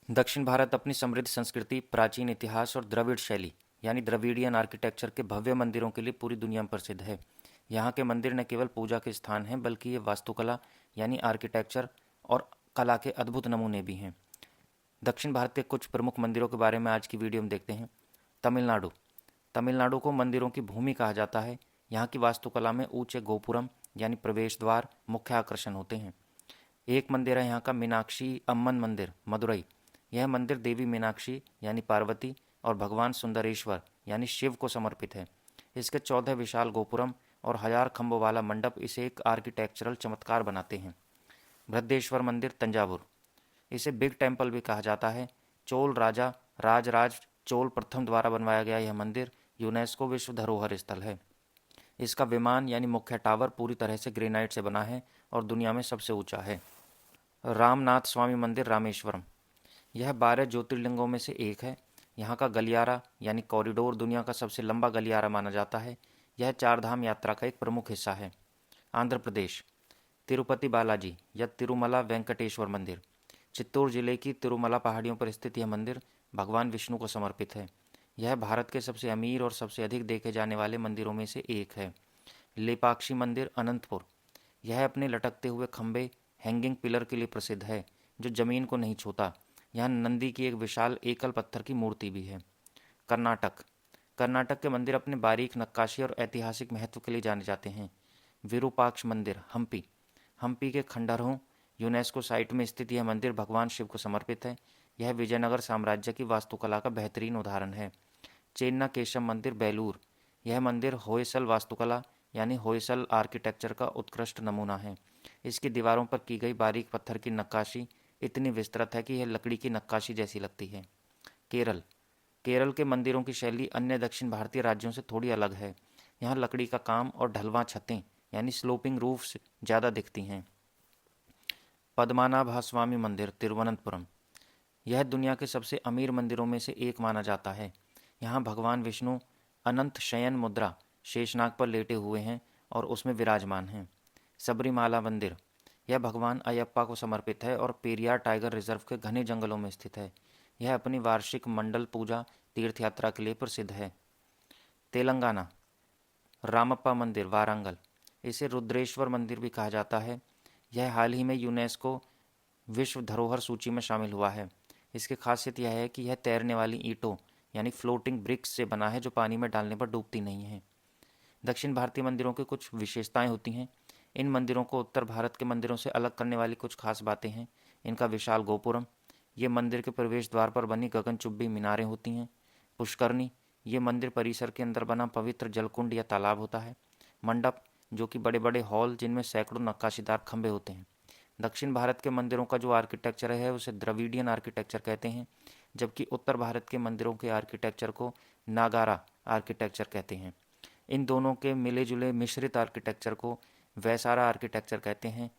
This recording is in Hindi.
दक्षिण भारत अपनी समृद्ध संस्कृति, प्राचीन इतिहास और द्रविड़ शैली यानी द्रविडियन आर्किटेक्चर के भव्य मंदिरों के लिए पूरी दुनिया में प्रसिद्ध है। यहाँ के मंदिर न केवल पूजा के स्थान हैं बल्कि ये वास्तुकला यानी आर्किटेक्चर और कला के अद्भुत नमूने भी हैं। दक्षिण भारत के कुछ प्रमुख मंदिरों के बारे में आज की वीडियो में देखते हैं। तमिलनाडु। तमिलनाडु को मंदिरों की भूमि कहा जाता है। यहाँ की वास्तुकला में ऊंचे गोपुरम यानी प्रवेश द्वार मुख्य आकर्षण होते हैं। एक मंदिर है यहाँ का मीनाक्षी अम्मन मंदिर, मदुरई। यह मंदिर देवी मीनाक्षी यानी पार्वती और भगवान सुंदरेश्वर यानी शिव को समर्पित है। इसके 14 विशाल गोपुरम और 1000 खंभों वाला मंडप इसे एक आर्किटेक्चरल चमत्कार बनाते हैं। बृहदेश्वर मंदिर, तंजावुर। इसे बिग टेम्पल भी कहा जाता है। चोल राजा राजराज चोल प्रथम द्वारा बनवाया गया यह मंदिर यूनेस्को विश्व धरोहर स्थल है। इसका विमान यानी मुख्य टावर पूरी तरह से ग्रेनाइट से बना है और दुनिया में सबसे ऊंचा है। रामनाथ स्वामी मंदिर, रामेश्वरम। यह 12 ज्योतिर्लिंगों में से एक है। यहाँ का गलियारा यानी कॉरिडोर दुनिया का सबसे लंबा गलियारा माना जाता है। यह चार धाम यात्रा का एक प्रमुख हिस्सा है। आंध्र प्रदेश। तिरुपति बालाजी या तिरुमला वेंकटेश्वर मंदिर। चित्तूर जिले की तिरुमला पहाड़ियों पर स्थित यह मंदिर भगवान विष्णु को समर्पित है। यह भारत के सबसे अमीर और सबसे अधिक देखे जाने वाले मंदिरों में से एक है। लेपाक्षी मंदिर, अनंतपुर। यह अपने लटकते हुए खंभे हैंगिंग पिलर के लिए प्रसिद्ध है जो जमीन को नहीं छूता। यहाँ नंदी की एक विशाल एकल पत्थर की मूर्ति भी है। कर्नाटक। कर्नाटक के मंदिर अपने बारीक नक्काशी और ऐतिहासिक महत्व के लिए जाने जाते हैं। विरूपाक्ष मंदिर, हम्पी। हम्पी के खंडहरों यूनेस्को साइट में स्थित यह मंदिर भगवान शिव को समर्पित है। यह विजयनगर साम्राज्य की वास्तुकला का बेहतरीन उदाहरण है। चेन्ना केशव मंदिर, बेलूर। यह मंदिर होयसल वास्तुकला यानी होयसल आर्किटेक्चर का उत्कृष्ट नमूना है। इसकी दीवारों पर की गई बारीक पत्थर की नक्काशी इतनी विस्तृत है कि यह लकड़ी की नक्काशी जैसी लगती है। केरल। केरल के मंदिरों की शैली अन्य दक्षिण भारतीय राज्यों से थोड़ी अलग है। यहाँ लकड़ी का काम और ढलवां छतें यानी स्लोपिंग रूफ्स ज़्यादा दिखती हैं। पद्मनाभ स्वामी मंदिर, तिरुवनंतपुरम। यह दुनिया के सबसे अमीर मंदिरों में से एक माना जाता है। यहाँ भगवान विष्णु अनंत शयन मुद्रा शेषनाग पर लेटे हुए हैं और उसमें विराजमान हैं। सबरीमाला मंदिर। यह भगवान अयप्पा को समर्पित है और पेरियार टाइगर रिजर्व के घने जंगलों में स्थित है। यह अपनी वार्षिक मंडल पूजा तीर्थ यात्रा के लिए प्रसिद्ध है। तेलंगाना। रामप्पा मंदिर, वारंगल। इसे रुद्रेश्वर मंदिर भी कहा जाता है। यह हाल ही में यूनेस्को विश्व धरोहर सूची में शामिल हुआ है। इसकी खासियत यह है कि यह तैरने वाली ईंटों यानी फ्लोटिंग ब्रिक्स से बना है जो पानी में डालने पर डूबती नहीं है। दक्षिण भारतीय मंदिरों की कुछ विशेषताएं होती हैं। इन मंदिरों को उत्तर भारत के मंदिरों से अलग करने वाली कुछ खास बातें हैं। इनका विशाल गोपुरम। ये मंदिर के प्रवेश द्वार पर बनी गगनचुंबी मीनारें होती हैं। पुष्करनी। ये मंदिर परिसर के अंदर बना पवित्र जलकुंड या तालाब होता है। मंडप, जो कि बड़े बड़े हॉल जिनमें सैकड़ों नक्काशीदार खंभे होते हैं। दक्षिण भारत के मंदिरों का जो आर्किटेक्चर है उसे द्रविडियन आर्किटेक्चर कहते हैं, जबकि उत्तर भारत के मंदिरों के आर्किटेक्चर को नागारा आर्किटेक्चर कहते हैं। इन दोनों के मिले जुले मिश्रित आर्किटेक्चर को वैसारा आर्किटेक्चर कहते हैं।